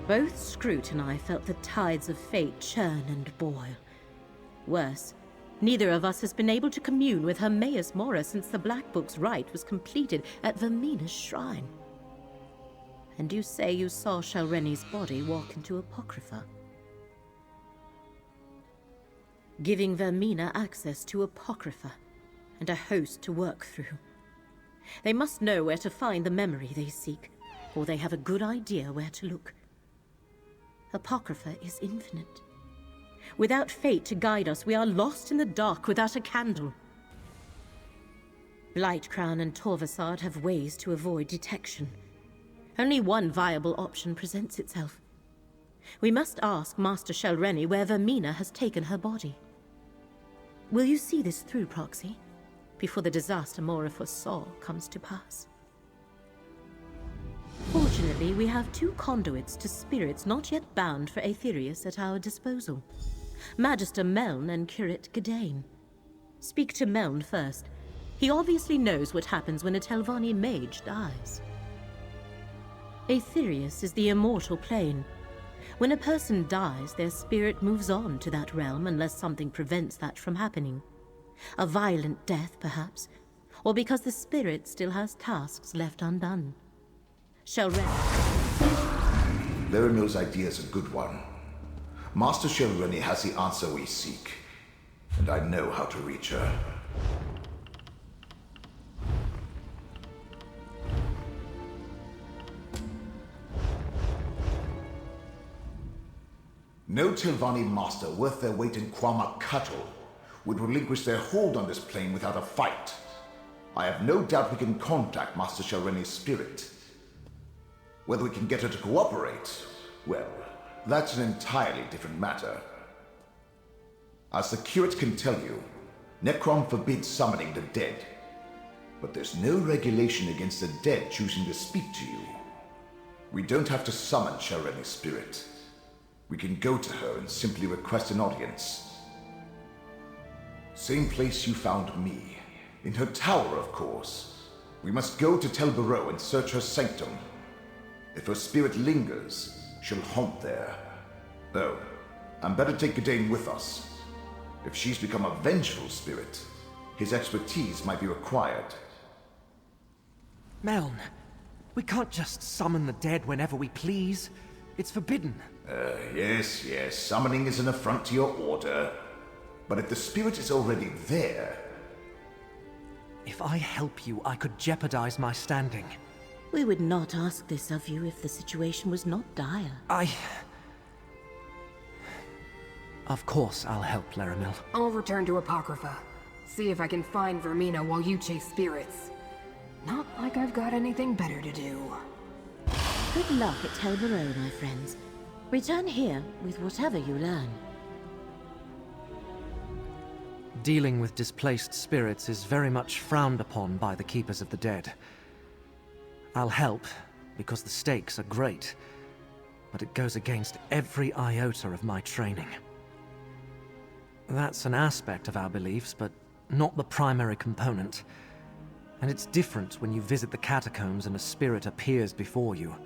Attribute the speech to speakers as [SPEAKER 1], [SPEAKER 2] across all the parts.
[SPEAKER 1] Both Scroot and I felt the tides of fate churn and boil. Worse, neither of us has been able to commune with her Maius Mora since the Black Book's rite was completed at Vermina's shrine. And you say you saw Shalreni's body walk into Apocrypha, giving Vermina access to Apocrypha and a host to work through. They must know where to find the memory they seek, or they have a good idea where to look. Apocrypha is infinite. Without fate to guide us, we are lost in the dark without a candle. Blightcrown and Torvasard have ways to avoid detection. Only one viable option presents itself. We must ask Master Shalreni where Vermina has taken her body. Will you see this through, Proxy, before the disaster Mora foresaw comes to pass? Fortunately, we have two conduits to spirits not yet bound for Aetherius at our disposal. Magister Meln and Curate Gadain. Speak to Meln first. He obviously knows what happens when a Telvanni mage dies. Aetherius is the immortal plane. When a person dies, their spirit moves on to that realm unless something prevents that from happening. A violent death, perhaps, or because the spirit still has tasks left undone.
[SPEAKER 2] Laramil's idea is a good one. Master Shalreni has the answer we seek, and I know how to reach her. No Telvanni master worth their weight in Quama cattle would relinquish their hold on this plane without a fight. I have no doubt we can contact Master Shalreni's spirit. Whether we can get her to cooperate, well, that's an entirely different matter. As the curate can tell you, Necrom forbids summoning the dead. But there's no regulation against the dead choosing to speak to you. We don't have to summon Shalreni's spirit. We can go to her and simply request an audience. Same place you found me. In her tower, of course. We must go to Tel Barrow and search her sanctum. If her spirit lingers, she'll haunt there. Oh, and better take Gadain with us. If she's become a vengeful spirit, his expertise might be required.
[SPEAKER 3] Meln, we can't just summon the dead whenever we please. It's forbidden.
[SPEAKER 2] Yes, summoning is an affront to your order. But if the spirit is already there...
[SPEAKER 3] If I help you, I could jeopardize my standing.
[SPEAKER 1] We would not ask this of you if the situation was not dire.
[SPEAKER 3] Of course I'll help, Laramil.
[SPEAKER 4] I'll return to Apocrypha. See if I can find Vermina while you chase spirits. Not like I've got anything better to do.
[SPEAKER 1] Good luck at Tel Barrow, my friends. Return here with whatever you learn.
[SPEAKER 3] Dealing with displaced spirits is very much frowned upon by the Keepers of the Dead. I'll help, because the stakes are great, but it goes against every iota of my training. That's an aspect of our beliefs, but not the primary component. And it's different when you visit the catacombs and a spirit appears before you.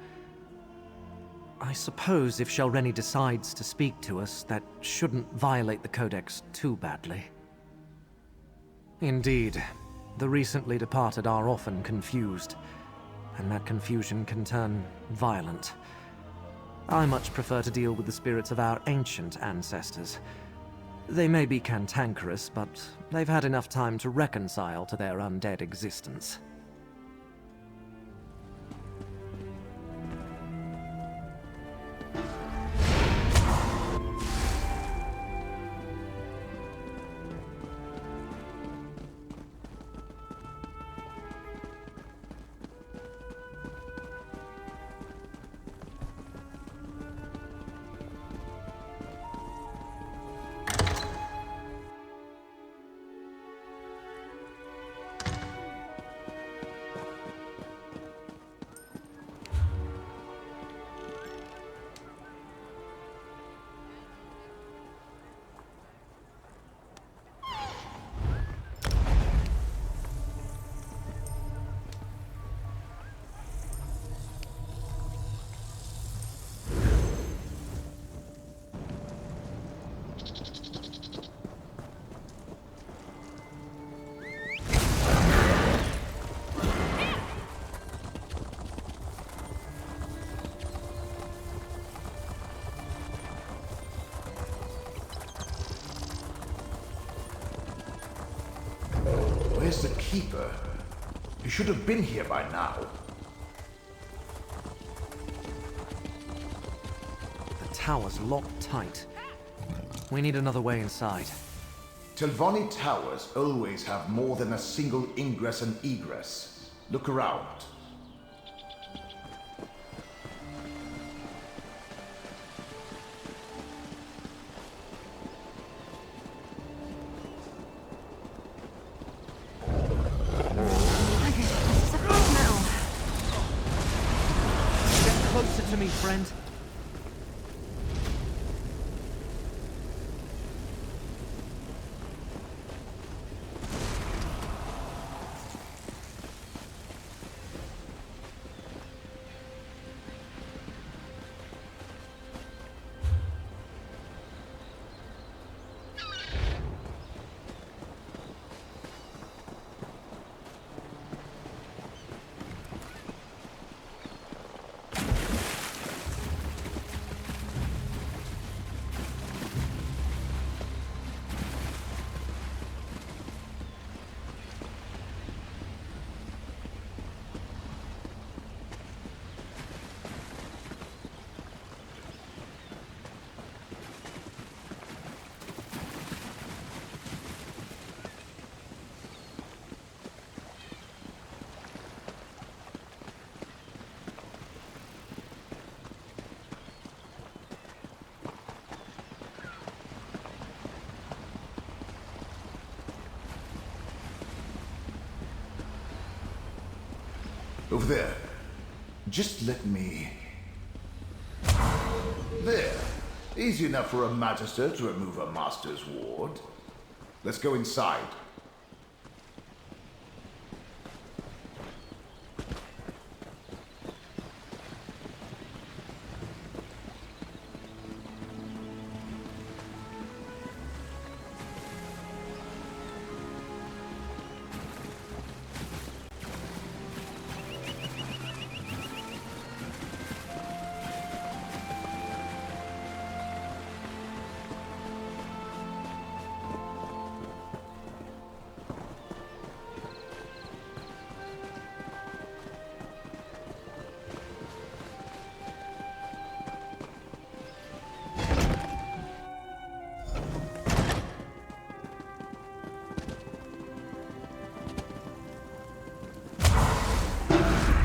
[SPEAKER 3] I suppose if Shalreni decides to speak to us, that shouldn't violate the Codex too badly. Indeed, the recently departed are often confused, and that confusion can turn violent. I much prefer to deal with the spirits of our ancient ancestors. They may be cantankerous, but they've had enough time to reconcile to their undead existence.
[SPEAKER 2] Where's the Keeper? He should have been here by now.
[SPEAKER 3] The tower's locked tight. We need another way inside.
[SPEAKER 2] Telvanni towers always have more than a single ingress and egress. Look around.
[SPEAKER 3] Closer to me, friend.
[SPEAKER 2] Over there. Just let me... There. Easy enough for a Magister to remove a Master's ward. Let's go inside.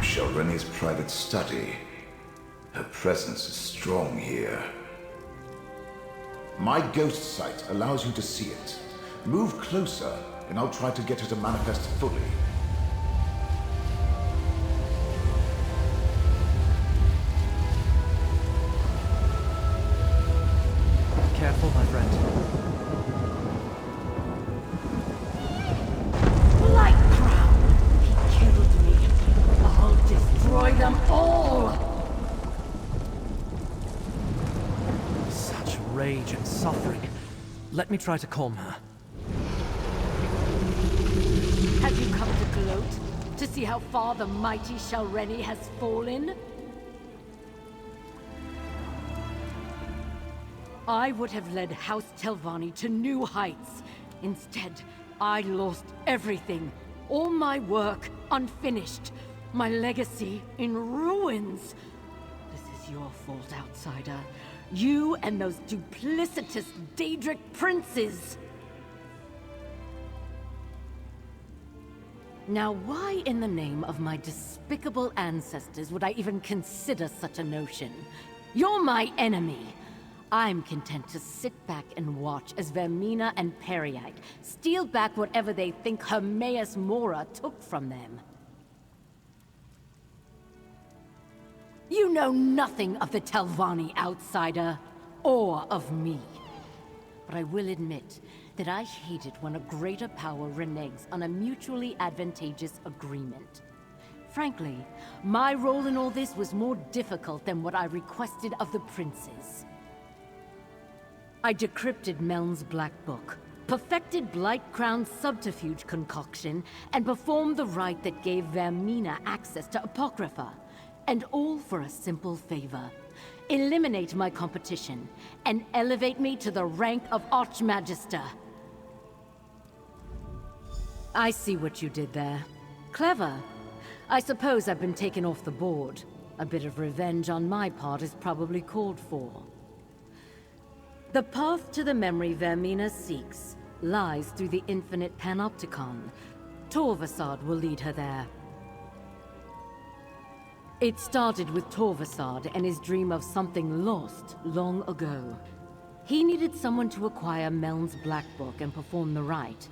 [SPEAKER 2] Shalreni's private study. Her presence is strong here. My ghost sight allows you to see it. Move closer, and I'll try to get her to manifest fully.
[SPEAKER 3] Careful, my friend.
[SPEAKER 1] Destroy them all!
[SPEAKER 3] Such rage and suffering. Let me try to calm her.
[SPEAKER 1] Have you come to gloat? To see how far the mighty Shalreni has fallen? I would have led House Telvanni to new heights. Instead, I lost everything. All my work unfinished. My legacy in ruins. This is your fault, outsider. You and those duplicitous Daedric princes. Now, why in the name of my despicable ancestors would I even consider such a notion? You're my enemy. I'm content to sit back and watch as Vermina and Periite steal back whatever they think Hermaeus Mora took from them. You know nothing of the Telvanni, outsider, or of me. But I will admit that I hate it when a greater power reneges on a mutually advantageous agreement. Frankly, my role in all this was more difficult than what I requested of the princes. I decrypted Meln's Black Book, perfected Blightcrown's subterfuge concoction, and performed the rite that gave Vermina access to Apocrypha. And all for a simple favor. Eliminate my competition, and elevate me to the rank of Archmagister.
[SPEAKER 5] I see what you did there. Clever. I suppose I've been taken off the board. A bit of revenge on my part is probably called for. The path to the memory Vermina seeks lies through the infinite panopticon. Torvasad will lead her there. It started with Torvasad and his dream of something lost long ago. He needed someone to acquire Meln's Black Book and perform the rite.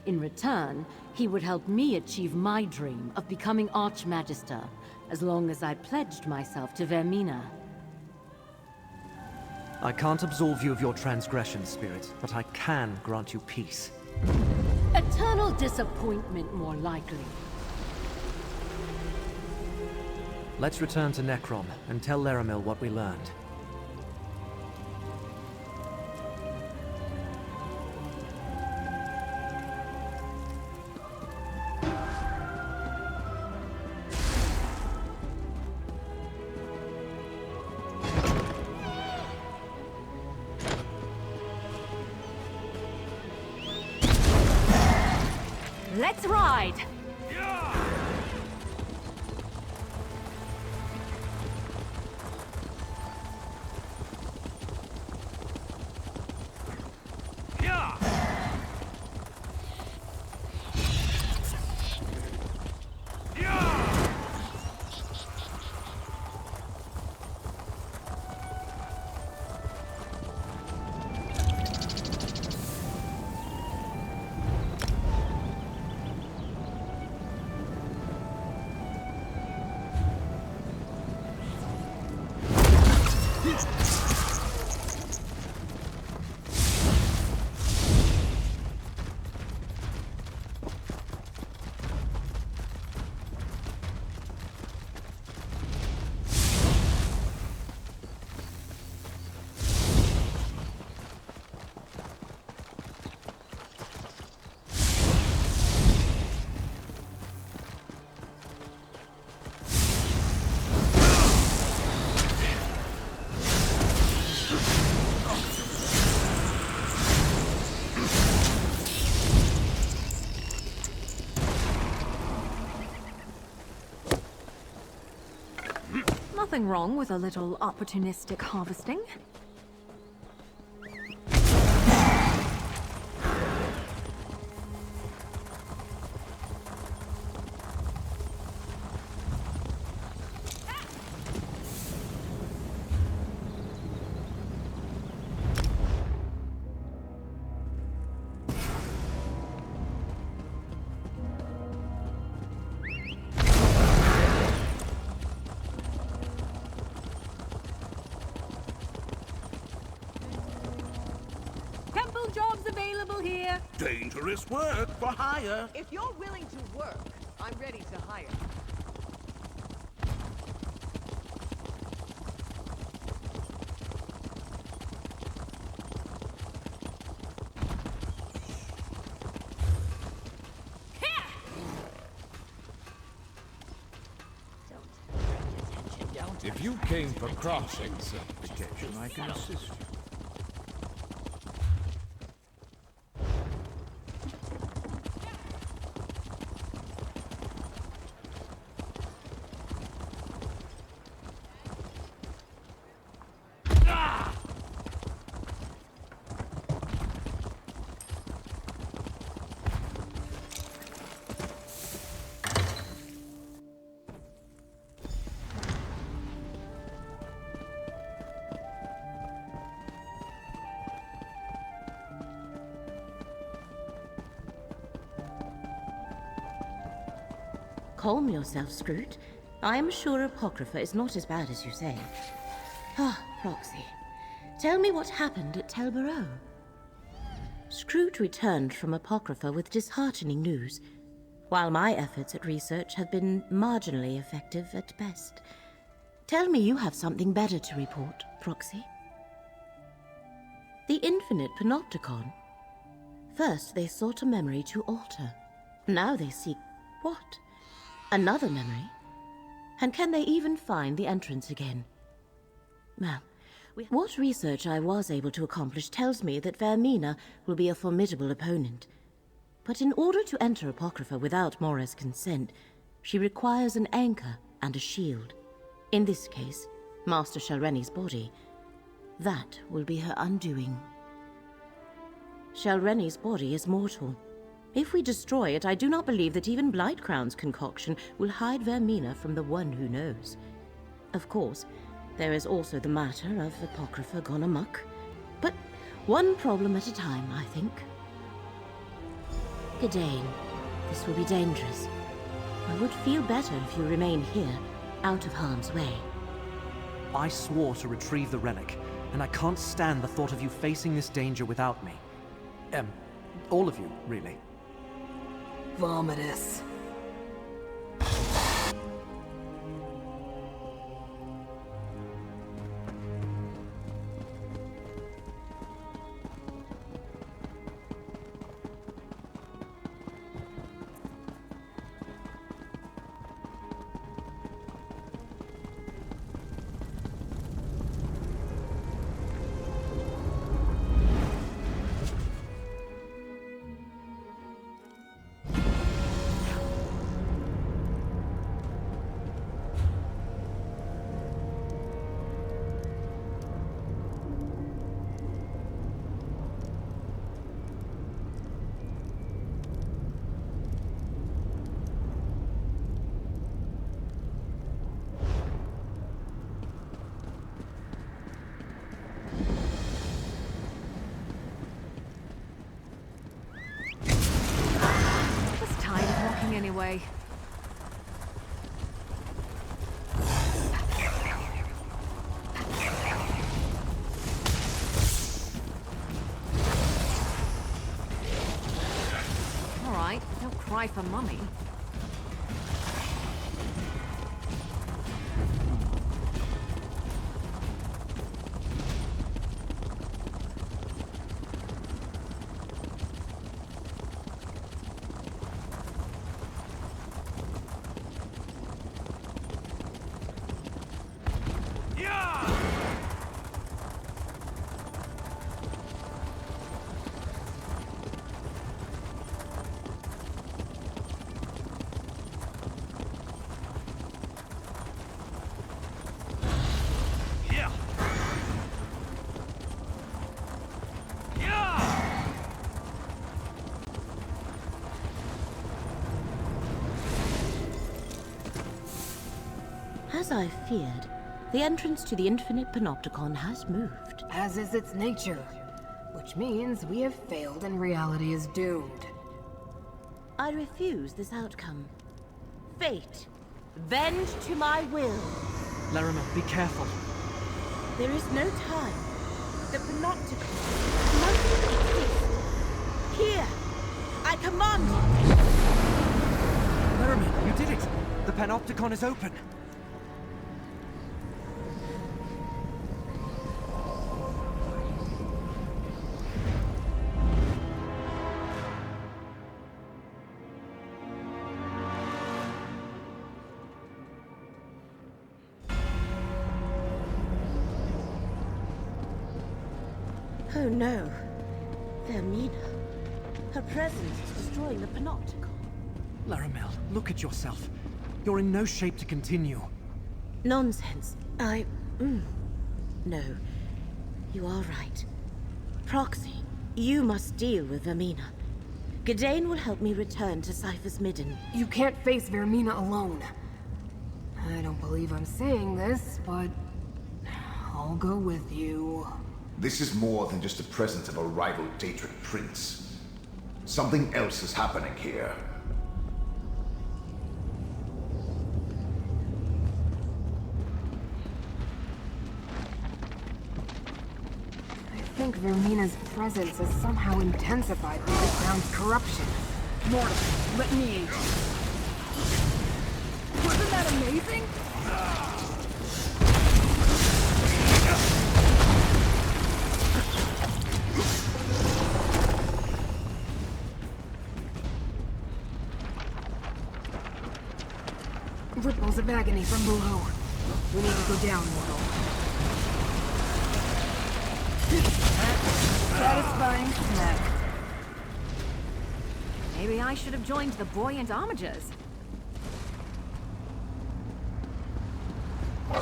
[SPEAKER 5] In return, he would help me achieve my dream of becoming Archmagister, as long as I pledged myself to Vermina.
[SPEAKER 3] I can't absolve you of your transgression, Spirit, but I can grant you peace.
[SPEAKER 5] Eternal disappointment, more likely.
[SPEAKER 3] Let's return to Necrom and tell Laramil what we learned.
[SPEAKER 5] Let's ride!
[SPEAKER 6] Nothing wrong with a little opportunistic harvesting.
[SPEAKER 5] Jobs available here.
[SPEAKER 7] Dangerous work for hire.
[SPEAKER 8] If you're willing to work, I'm ready to hire.
[SPEAKER 7] If you came for crossing certification, I can assist you.
[SPEAKER 1] Calm yourself, Scroot. I am sure Apocrypha is not as bad as you say. Ah, Proxy. Tell me what happened at Tel Barrow. Scroot returned from Apocrypha with disheartening news, while my efforts at research have been marginally effective at best. Tell me you have something better to report, Proxy. The Infinite Panopticon. First, they sought a memory to alter. Now they seek what? Another memory? And can they even find the entrance again? Well, what research I was able to accomplish tells me that Vermina will be a formidable opponent. But in order to enter Apocrypha without Mora's consent, she requires an anchor and a shield. In this case, Master Shalreni's body. That will be her undoing. Shalreni's body is mortal. If we destroy it, I do not believe that even Blightcrown's concoction will hide Vermina from the one who knows. Of course, there is also the matter of Apocrypha gone amok. But one problem at a time, I think. Gadain, this will be dangerous. I would feel better if you remain here, out of harm's way.
[SPEAKER 3] I swore to retrieve the relic, and I can't stand the thought of you facing this danger without me. All of you, really.
[SPEAKER 4] Vomitus.
[SPEAKER 6] Anyway. All right, don't cry for mummy.
[SPEAKER 1] As I feared, the entrance to the Infinite Panopticon has moved.
[SPEAKER 4] As is its nature. Which means we have failed and reality is doomed.
[SPEAKER 1] I refuse this outcome. Fate, bend to my will.
[SPEAKER 3] Larimel, be careful.
[SPEAKER 1] There is no time. The Panopticon must exist. Here, I command it.
[SPEAKER 3] Larimel, you did it! The Panopticon is open!
[SPEAKER 1] Oh no. Vermina. Her presence is destroying the Panopticon.
[SPEAKER 3] Larimel, look at yourself. You're in no shape to continue.
[SPEAKER 1] Nonsense. No. You are right. Proxy, you must deal with Vermina. Gadain will help me return to Cypher's Midden.
[SPEAKER 4] You can't face Vermina alone. I don't believe I'm saying this, but I'll go with you.
[SPEAKER 2] This is more than just the presence of a rival Daedric prince. Something else is happening here.
[SPEAKER 4] I think Vermina's presence is somehow intensified by the ground's corruption. Mortal, let me aid you. Wasn't that amazing? Ripples of agony from below. We need to go down, Mortal. Satisfying smack.
[SPEAKER 6] Maybe I should have joined the buoyant armigers.
[SPEAKER 4] You're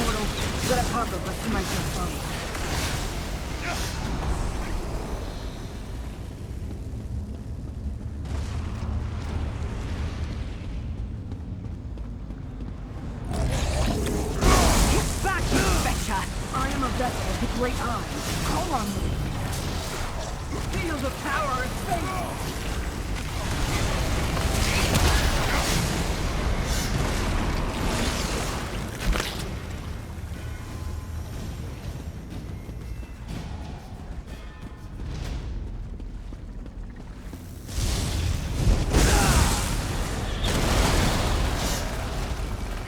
[SPEAKER 4] mortal. Let it pop up, but you might just fall. I am a vessel with the great eyes. Call on me. Fields of power and faith.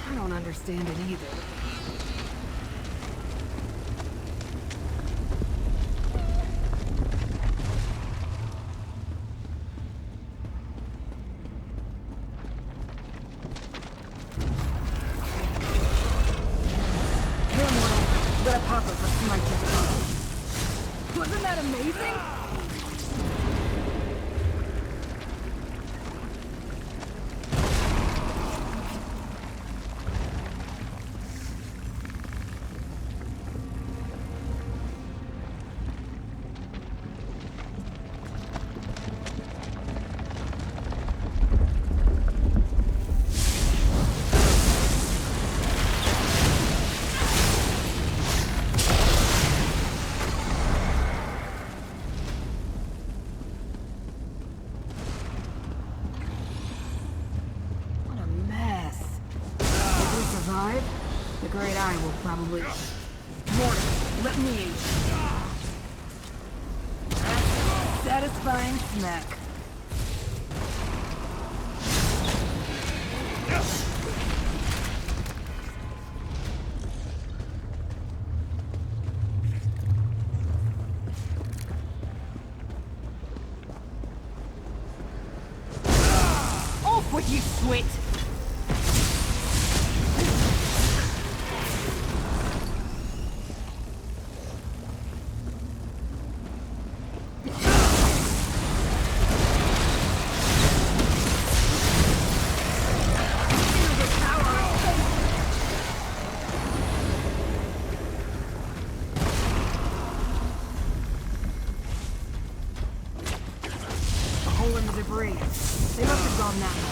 [SPEAKER 4] I don't understand it either. Wasn't that amazing? The great eye will probably... Mortal, let me in. Satisfying smack.
[SPEAKER 6] Off with you, Swit!
[SPEAKER 4] In the debris. They must have gone that way.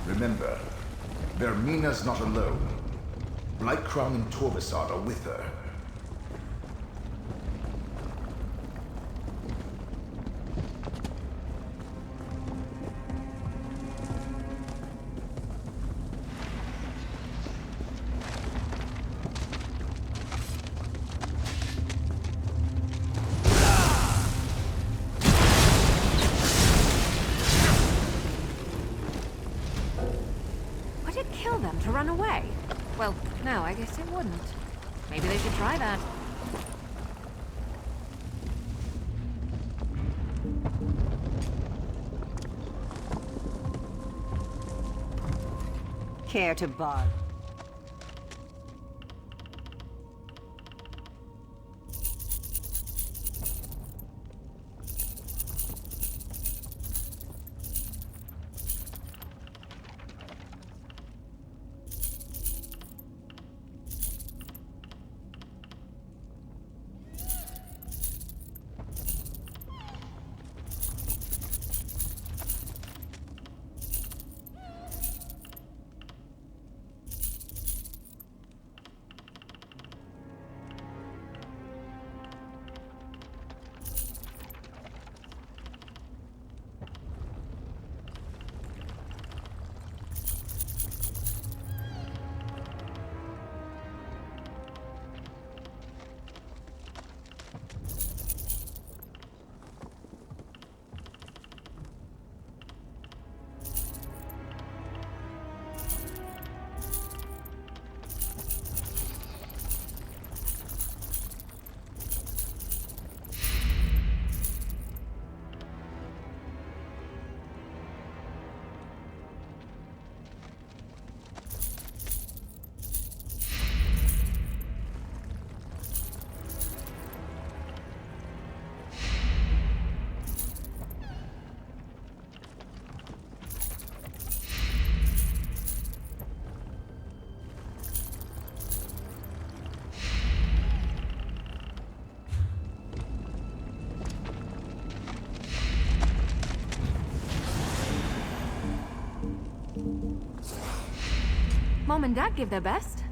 [SPEAKER 2] Remember, Vermina's not alone. Necrom and Torvasad are with her.
[SPEAKER 6] Kill them to run away? Well, no, I guess it wouldn't. Maybe they should try that.
[SPEAKER 8] Care to bar?
[SPEAKER 6] Mom and Dad give their best.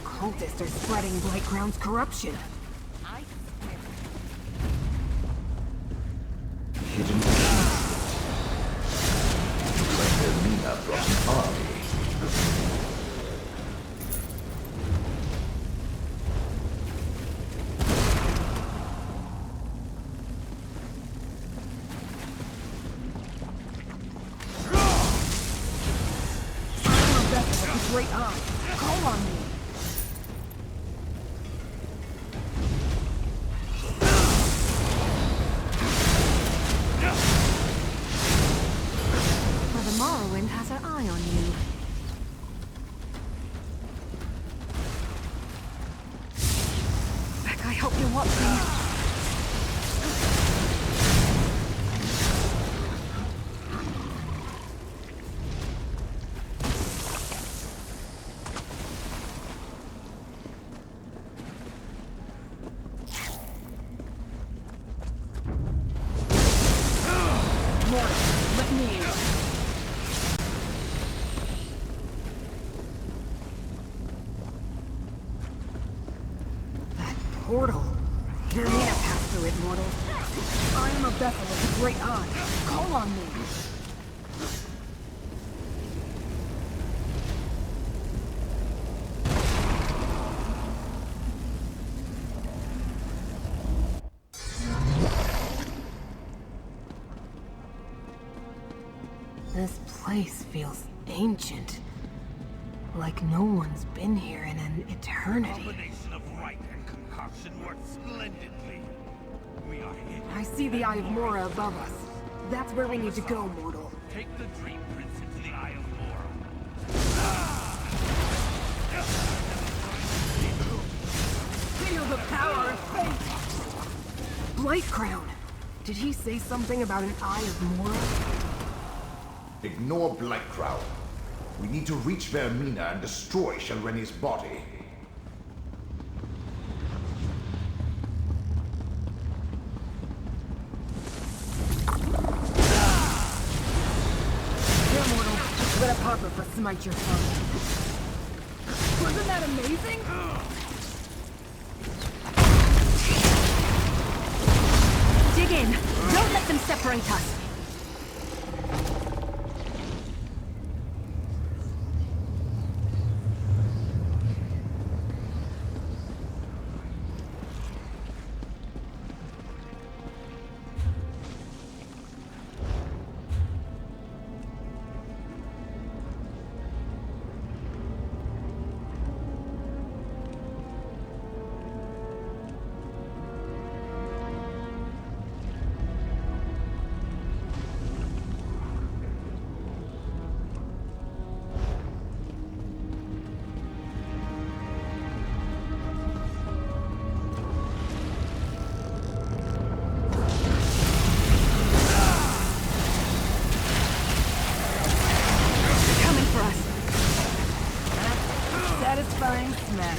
[SPEAKER 4] Cultists are spreading Blightground's corruption.
[SPEAKER 2] Hidden like Vermina brought an army.
[SPEAKER 4] Great eye. Call on me.
[SPEAKER 6] Mother Morrowind has her eye on you. Beck, I hope you're watching.
[SPEAKER 4] Let me in. That portal. Vermina passed through it, mortal. I am a vessel of the Great Eye. Call on me. This place feels ancient. Like no one's been here in an eternity.
[SPEAKER 7] Combination of right and concoction works splendidly. We are hit.
[SPEAKER 4] I see the Eye of Mora above us. That's where we need to go, mortal.
[SPEAKER 7] Take the Dream Prince into the Eye of Mora.
[SPEAKER 4] Feel the power of fate! Blightcrown! Did he say something about an Eye of Mora?
[SPEAKER 2] Ignore Blightcrown. We need to reach Vermina and destroy Shalreni's body.
[SPEAKER 4] Here, mortal. Let a popper for smite your foe. Wasn't that amazing?
[SPEAKER 6] Dig in. Don't let them separate us.
[SPEAKER 4] Satisfying smack.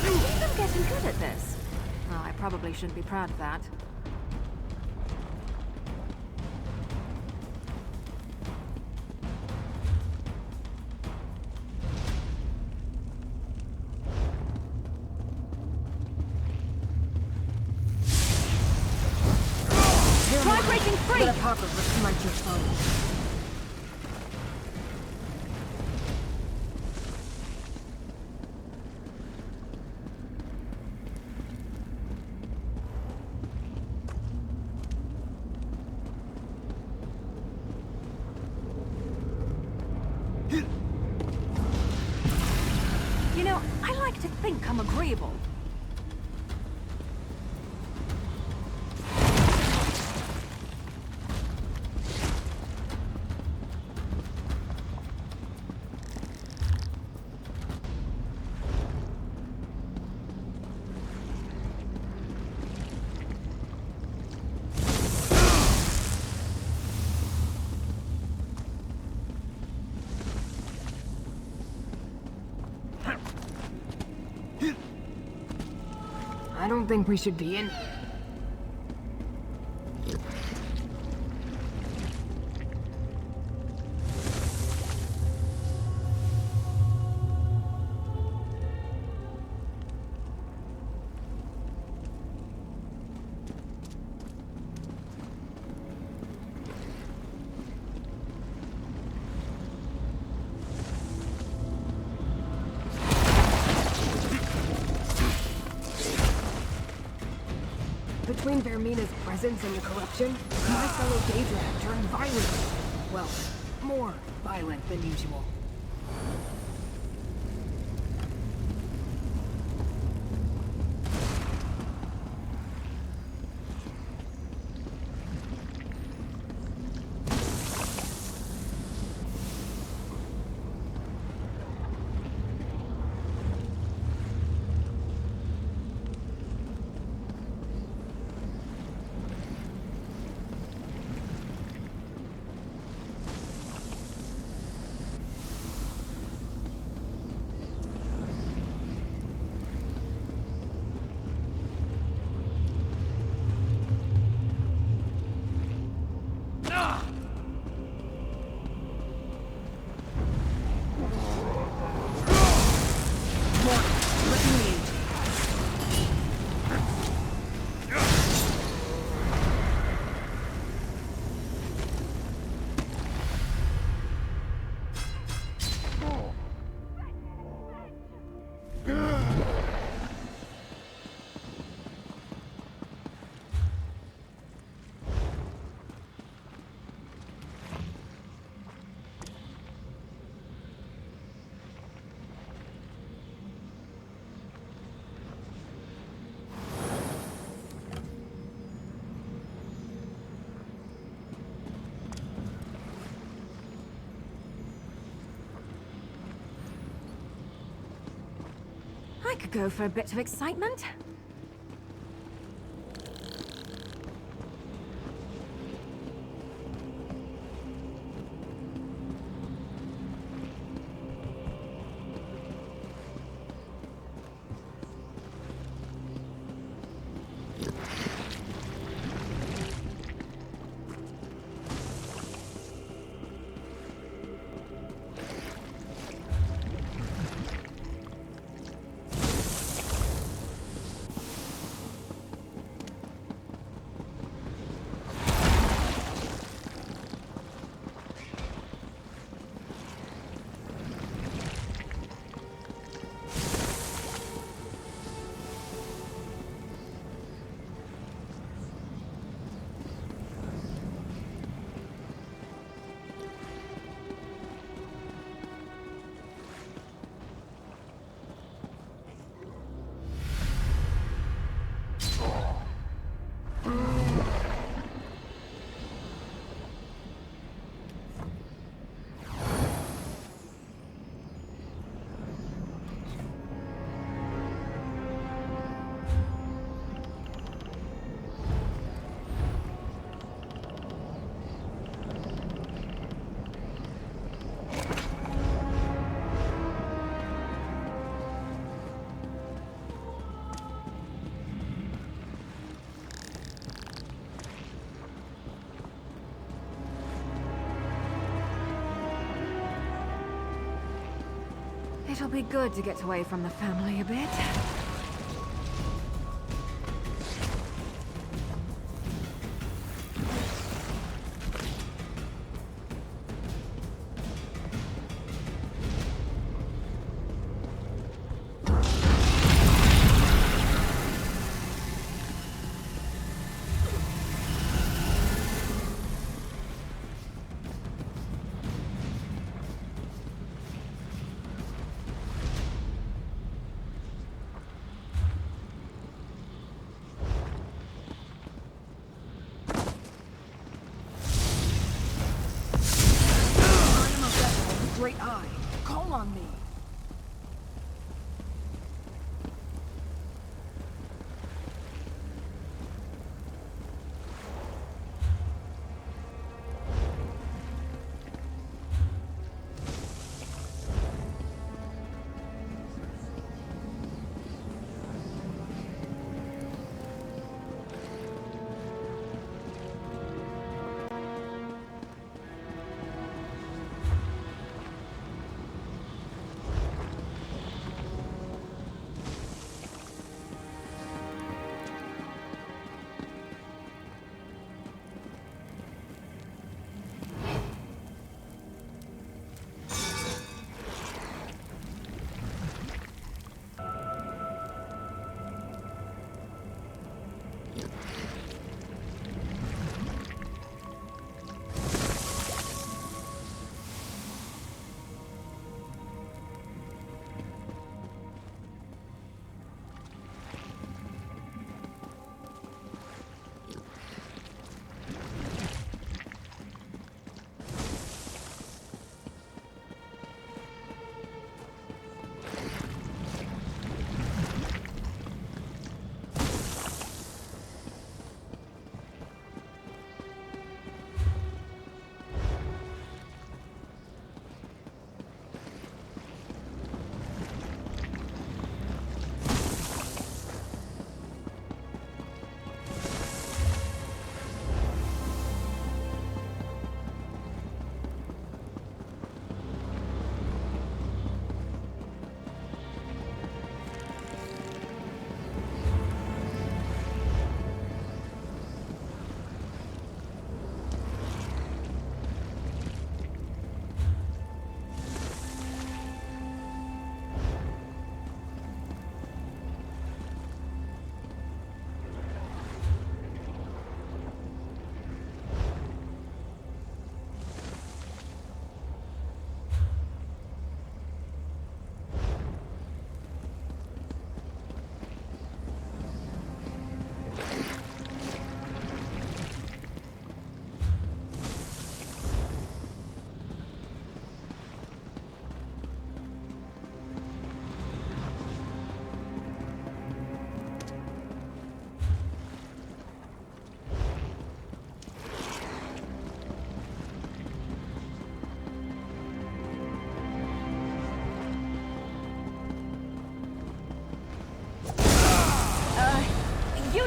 [SPEAKER 6] I'm getting good at this. Oh, I probably shouldn't be proud of that. Try breaking free!
[SPEAKER 4] Let a popper for smite your foe.
[SPEAKER 6] You know, I like to think I'm agreeable.
[SPEAKER 4] don't think we should be in. Between Vermina's presence and the corruption, my fellow Daedra turned violent. Well, more violent than usual.
[SPEAKER 6] I could go for a bit of excitement. It'll be good to get away from the family a bit.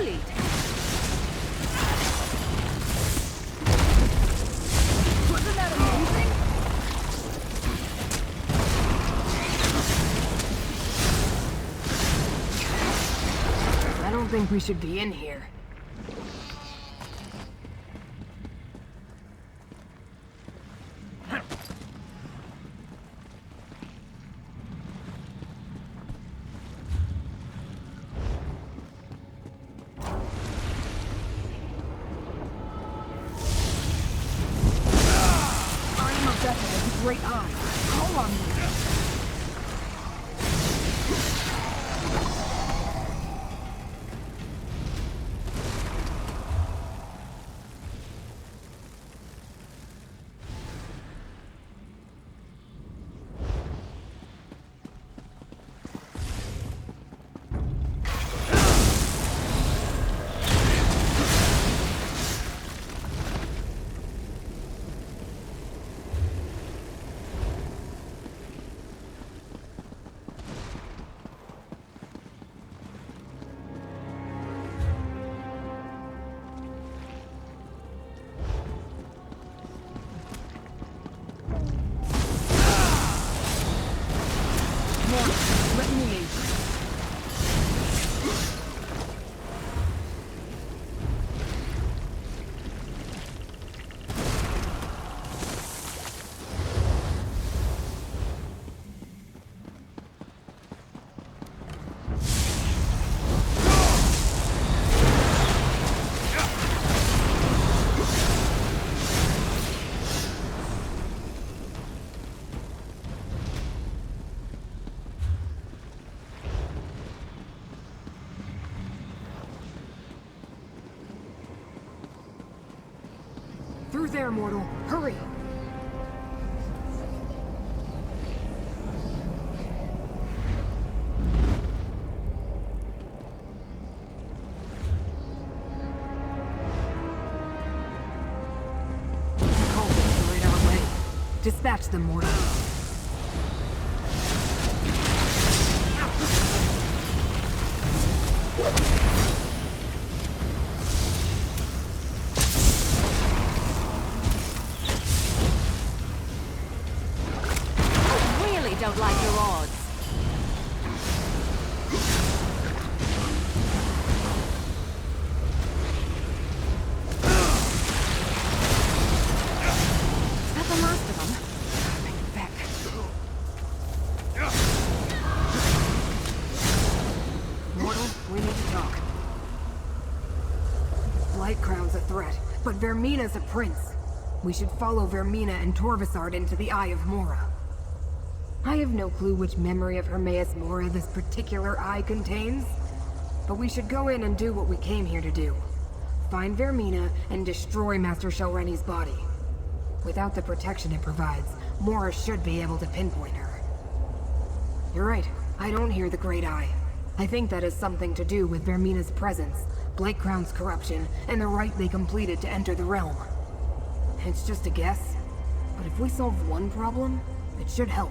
[SPEAKER 6] Really? Wasn't that amazing?
[SPEAKER 4] I don't think we should be in here.
[SPEAKER 6] Great eye. Call on me. Let me in. Through there, mortal. Hurry! Cultists right our way. Dispatch them, mortal.
[SPEAKER 5] Don't like your odds.
[SPEAKER 4] Is that the last of them? Bring it back. Mortal, we need to talk. Light Crown's a threat, but Vermina's a prince. We should follow Vermina and Torvasard into the Eye of Mora. I have no clue which memory of Hermaeus Mora this particular eye contains, but we should go in and do what we came here to do. Find Vermina and destroy Master Shelreni's body. Without the protection it provides, Mora should be able to pinpoint her. You're right, I don't hear the Great Eye. I think that has something to do with Vermina's presence, Blightcrown's corruption, and the rite they completed to enter the realm. It's just a guess, but if we solve one problem, it should help.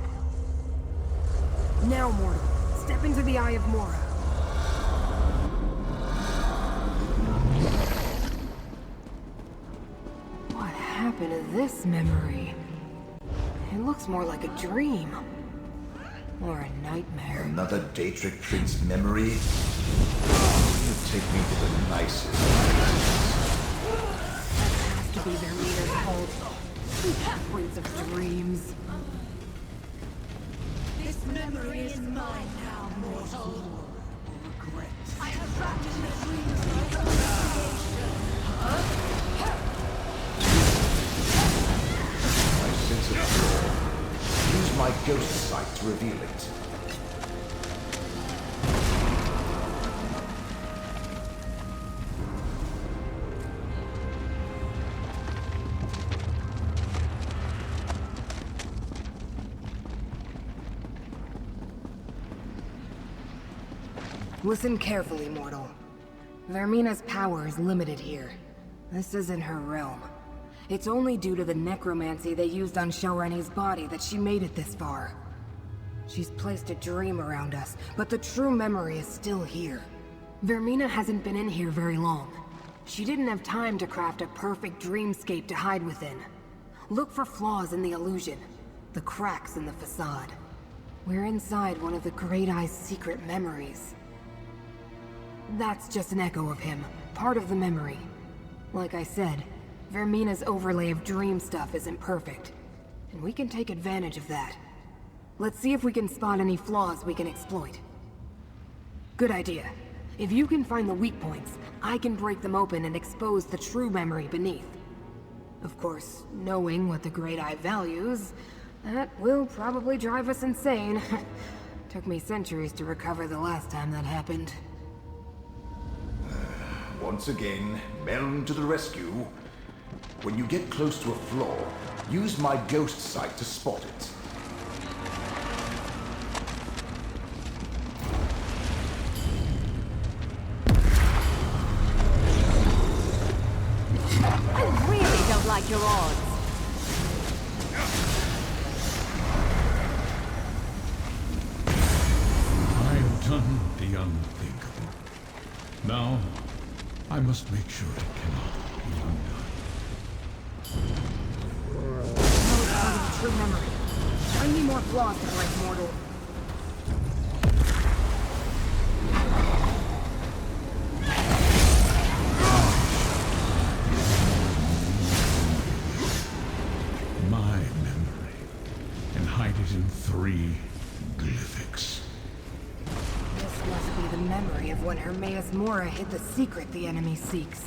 [SPEAKER 4] Now, mortal, step into the Eye of Mora. What happened to this memory? It looks more like a dream. Or a nightmare.
[SPEAKER 2] Another Daedric Prince memory? You take me to the nicest.
[SPEAKER 4] That has to be Vermina's fault. Prince of Dreams.
[SPEAKER 8] This memory is mine now, mortal. I have wrapped in the dreams of
[SPEAKER 2] My sense of fear. Use my ghost sight to reveal it.
[SPEAKER 4] Listen carefully, mortal. Vermina's power is limited here. This isn't her realm. It's only due to the necromancy they used on Shelreni's body that she made it this far. She's placed a dream around us, but the true memory is still here. Vermina hasn't been in here very long. She didn't have time to craft a perfect dreamscape to hide within. Look for flaws in the illusion, the cracks in the facade. We're inside one of the Great Eye's secret memories. That's just an echo of him, part of the memory. Like I said, Vermina's overlay of dream stuff isn't perfect, and we can take advantage of that. Let's see if we can spot any flaws we can exploit. Good idea. If you can find the weak points, I can break them open and expose the true memory beneath. Of course, knowing what the Great Eye values, that will probably drive us insane. Took me centuries to recover the last time that happened.
[SPEAKER 2] Once again, Meln to the rescue. When you get close to a flaw, use my ghost sight to spot it.
[SPEAKER 5] I really don't like your odds.
[SPEAKER 7] I've done the unthinkable. Now, I must make sure it cannot be undone.
[SPEAKER 4] No, it's part of the true memory. I need more flaws to break mortal.
[SPEAKER 7] My memory, and hide it in 3 glyphics.
[SPEAKER 4] This must be the memory of when Hermaeus Mora hid the secret the enemy seeks.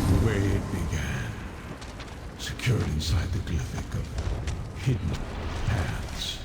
[SPEAKER 7] The way it began, secured inside the glyphic of hidden paths.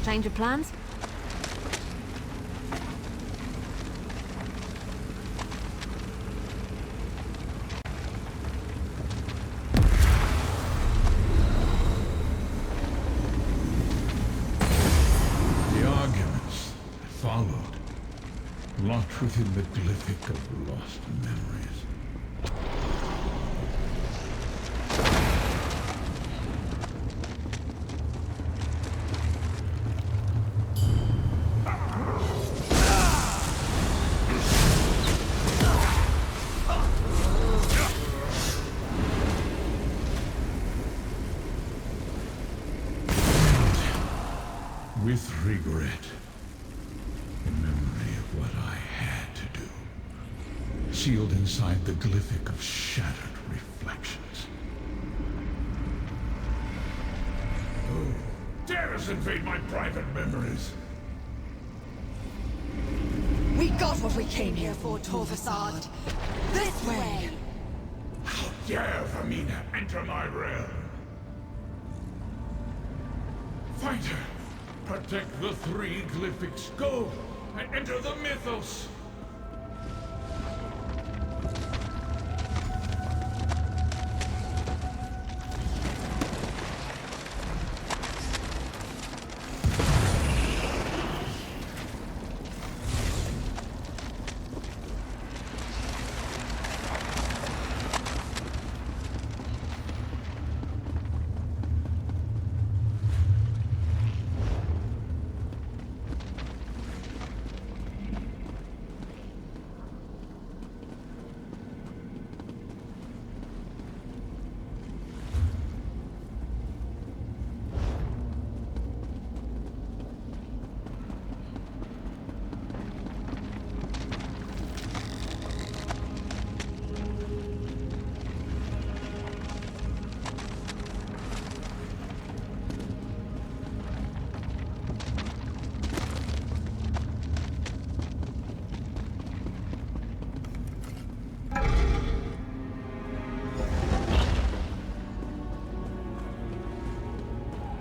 [SPEAKER 5] Change of plans?
[SPEAKER 7] The arguments followed, locked within the glyphic of lost memories. concealed inside the glyphic of shattered reflections. Who dares invade my private memories?
[SPEAKER 8] We got what we came here for, Torvasad. This way!
[SPEAKER 7] How dare Vermina enter my realm? Find her! Protect the 3 glyphics. Go and enter the mythos!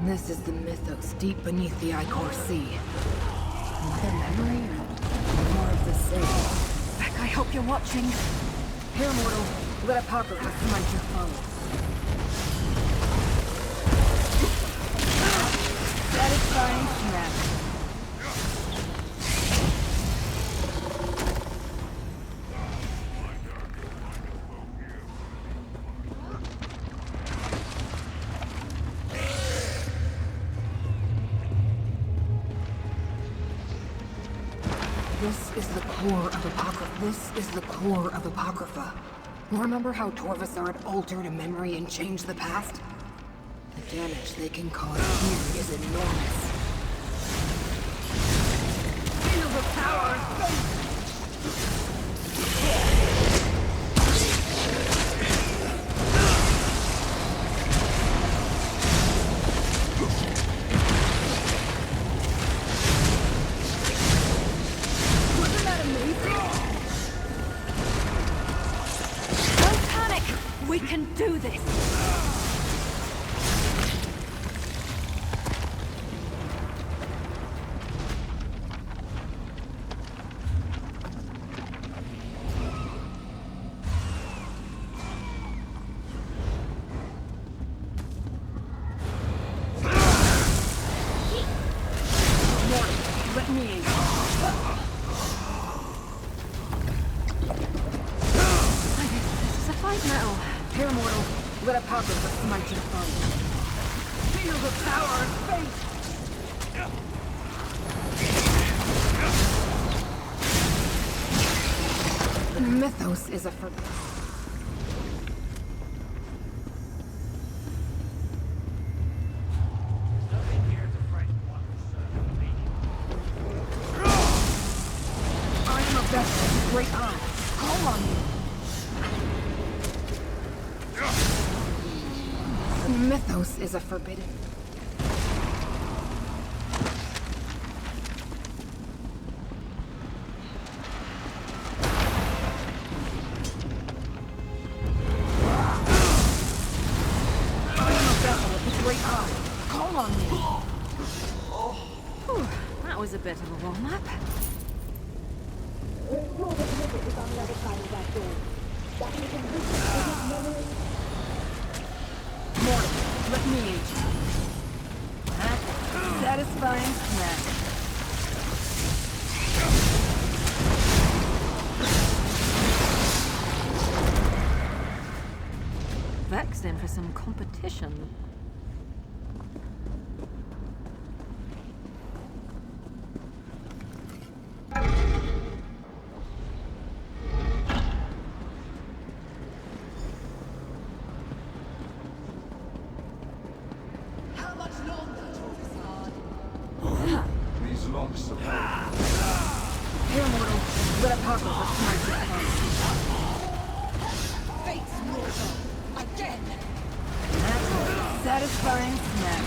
[SPEAKER 4] This is the mythos deep beneath the Icor Sea. Another memory or more of the same?
[SPEAKER 6] Beck, I hope you're watching.
[SPEAKER 4] Here, mortal. Let Apocrypha smite your foe.
[SPEAKER 6] Satisfying smack.
[SPEAKER 4] This is the core of Apocrypha. This is the core of Apocrypha. Remember how Torvasard altered a memory and changed the past? The damage they can cause here is enormous. Feel the power of faith! Wasn't that amazing?
[SPEAKER 6] Don't panic! We can do this!
[SPEAKER 4] Let me aid you.
[SPEAKER 6] This is a fight now.
[SPEAKER 4] Here, mortal. Let Apocrypha smite your foe. Feel the power of fate! The mythos is a I am a vessel with great eyes. Call on me. The mythos is a forbidden. I am a vessel with great eyes. Call on me.
[SPEAKER 6] Whew, that was a bit of a warm-up.
[SPEAKER 4] Mortal, let me aid you.
[SPEAKER 6] Satisfying smack. Vex in for some competition.
[SPEAKER 8] How much longer, Torvasard?
[SPEAKER 2] These locks are
[SPEAKER 4] Here, mortal. Let a pop over smite your tongue.
[SPEAKER 8] Fate's mortal. Again.
[SPEAKER 4] That's a satisfying smack.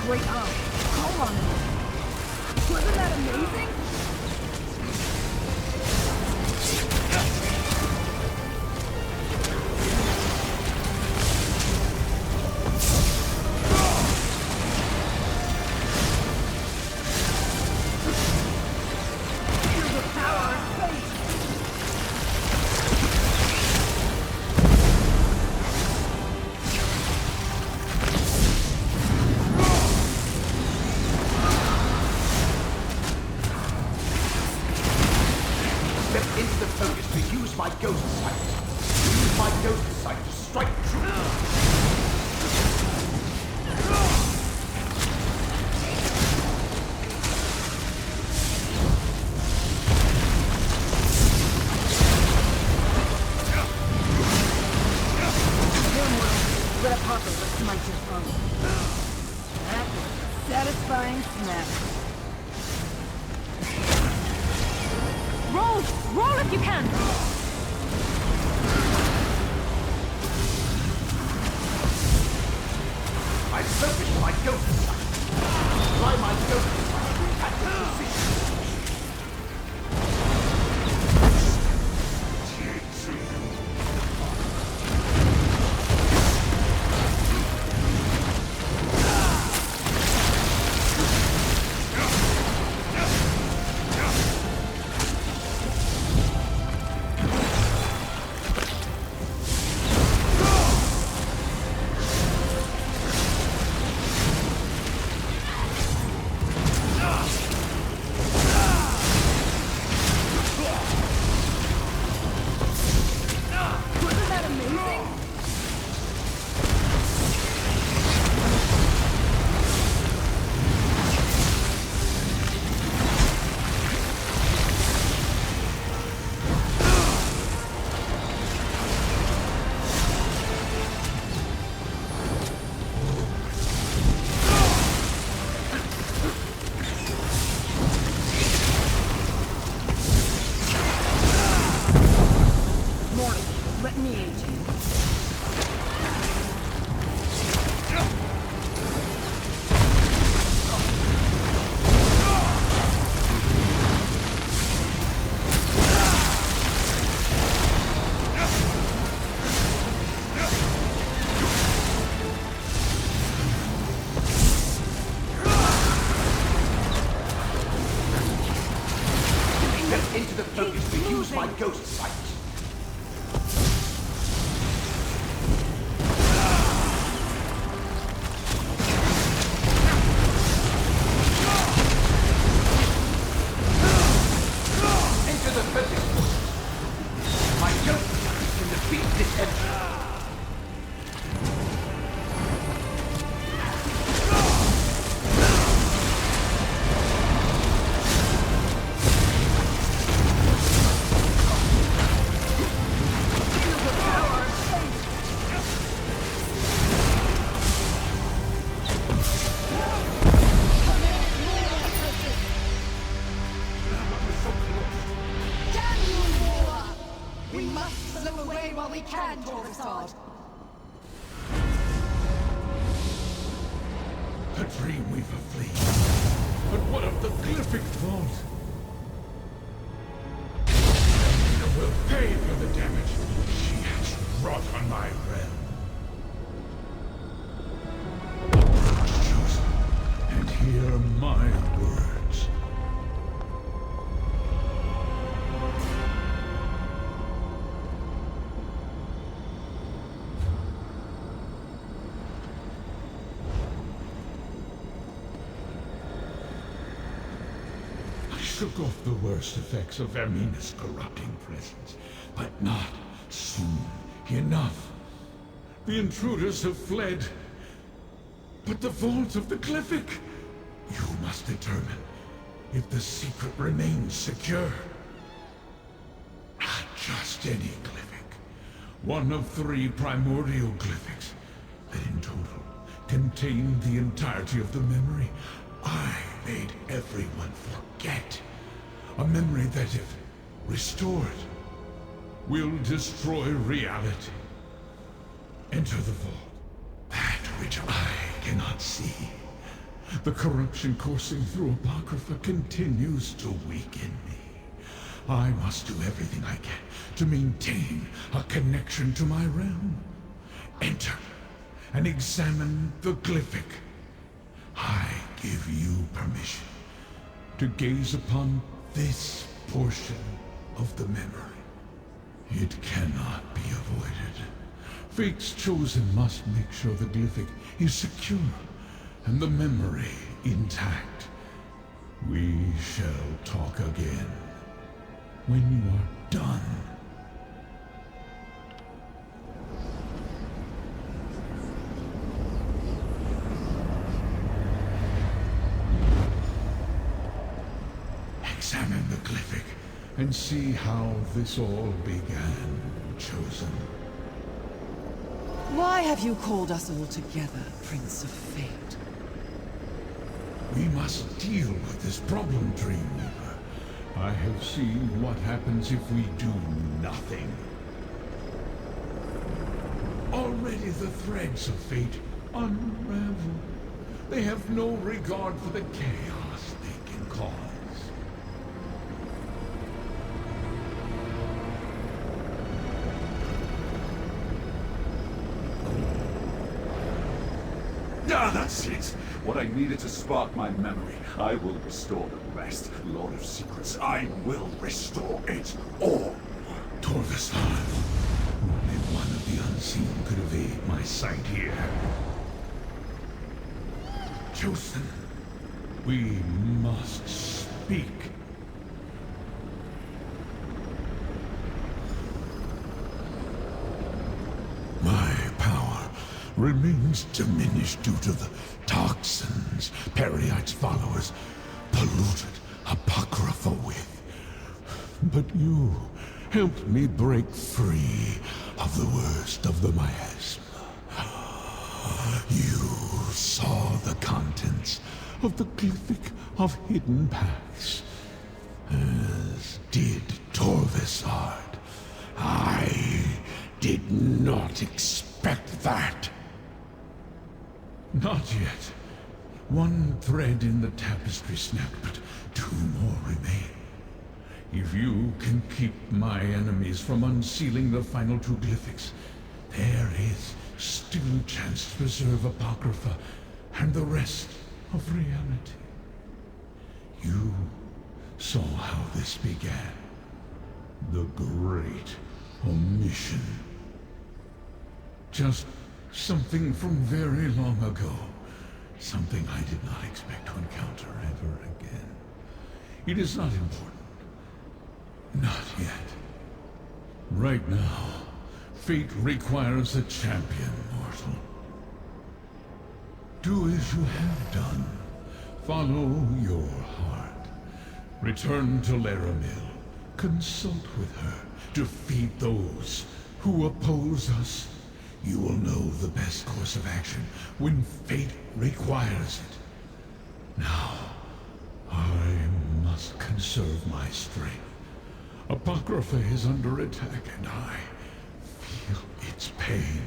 [SPEAKER 4] Great eye. Calm on me. Wasn't that amazing? Feel the power of fate.
[SPEAKER 2] Step into the focus to use my ghost sight. Use my ghost sight to strike true.
[SPEAKER 4] Here, mortal. Let a pop over smite your tongue. That was a satisfying smack.
[SPEAKER 6] Roll! Roll if you can!
[SPEAKER 2] I focus my ghost sight. Try my ghost sight to attack the position.
[SPEAKER 4] Wasn't that amazing? Mortal, let me aid you.
[SPEAKER 2] Step into the focus to use my ghost sight. Into the focus. My ghost sight can defeat this enemy.
[SPEAKER 8] Damn you, Mora! We must slip away while we can, Torvasard.
[SPEAKER 7] A Dreamweaver fleet. But what of the Glyphic vault? Vermina will pay for the damage she has wrought on my realm. Chosen, and hear my words. I shook off the worst effects of Vermina's corrupting presence, but not soon enough. The intruders have fled. But the vault of the Glyphic! You must must determine if the secret remains secure. Not just any glyphic. One of 3 primordial glyphics that in total contain the entirety of the memory I made everyone forget. A memory that, if restored, will destroy reality. Enter the vault. That which I cannot see. The corruption coursing through Apocrypha continues to weaken me. I must do everything I can to maintain a connection to my realm. Enter and examine the glyphic. I give you permission to gaze upon this portion of the memory. It cannot be avoided. Fate's chosen must make sure the glyphic is secure and the memory intact. We shall talk again when you are done. Examine the glyphic and see how this all began, Chosen.
[SPEAKER 9] Why have you called us all together, Prince of Fate?
[SPEAKER 7] We must deal with this problem, Dreamweaver. I have seen what happens if we do nothing. Already the threads of fate unravel. They have no regard for the chaos they can cause.
[SPEAKER 10] Ah, that's it! What I needed to spark my memory. I will restore the rest. Lord of Secrets, I will restore it all!
[SPEAKER 7] Torvasard. Only one of the unseen could evade my sight here. Chosen, we must speak. My power remains diminished due to the toxins Periite's followers polluted Apocrypha with. But you helped me break free of the worst of the miasma. You saw the contents of the glyphic of hidden paths, as did Torvasard. I did not expect that. Not yet. One thread in the tapestry snapped, but 2 more remain. If you can keep my enemies from unsealing the final 2 glyphics, there is still a chance to preserve Apocrypha and the rest of reality. You saw how this began. The great omission. Just something from very long ago. Something I did not expect to encounter ever again. It is not important. Not yet. Right now, fate requires a champion, mortal. Do as you have done. Follow your heart. Return to Laramil. Consult with her. Defeat those who oppose us. You will know the best course of action when fate requires it. Now, I must conserve my strength. Apocrypha is under attack, and I feel its pain.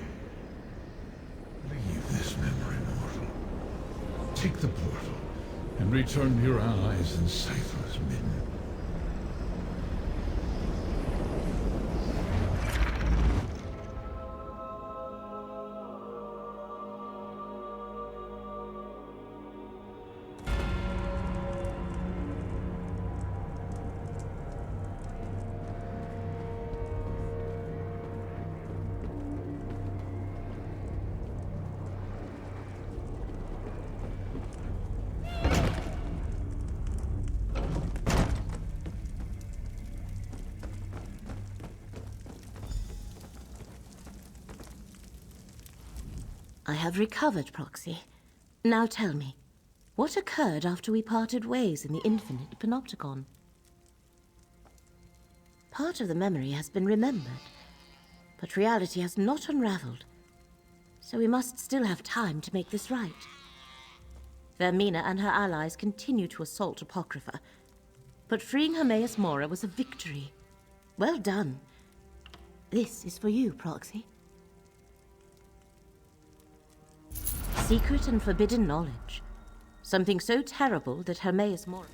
[SPEAKER 7] Leave this memory, mortal. Take the portal, and return to your allies in Cypher's Midden.
[SPEAKER 1] I have recovered, Proxy. Now tell me, What occurred after we parted ways in the infinite panopticon? Part of the memory has been remembered, but reality has not unraveled, so we must still have time to make this right. Vermina and her allies continue to assault Apocrypha, but freeing Hermaeus Mora was a victory. Well done. This is for you, Proxy. Secret and forbidden knowledge. Something so terrible that Hermaeus Mora...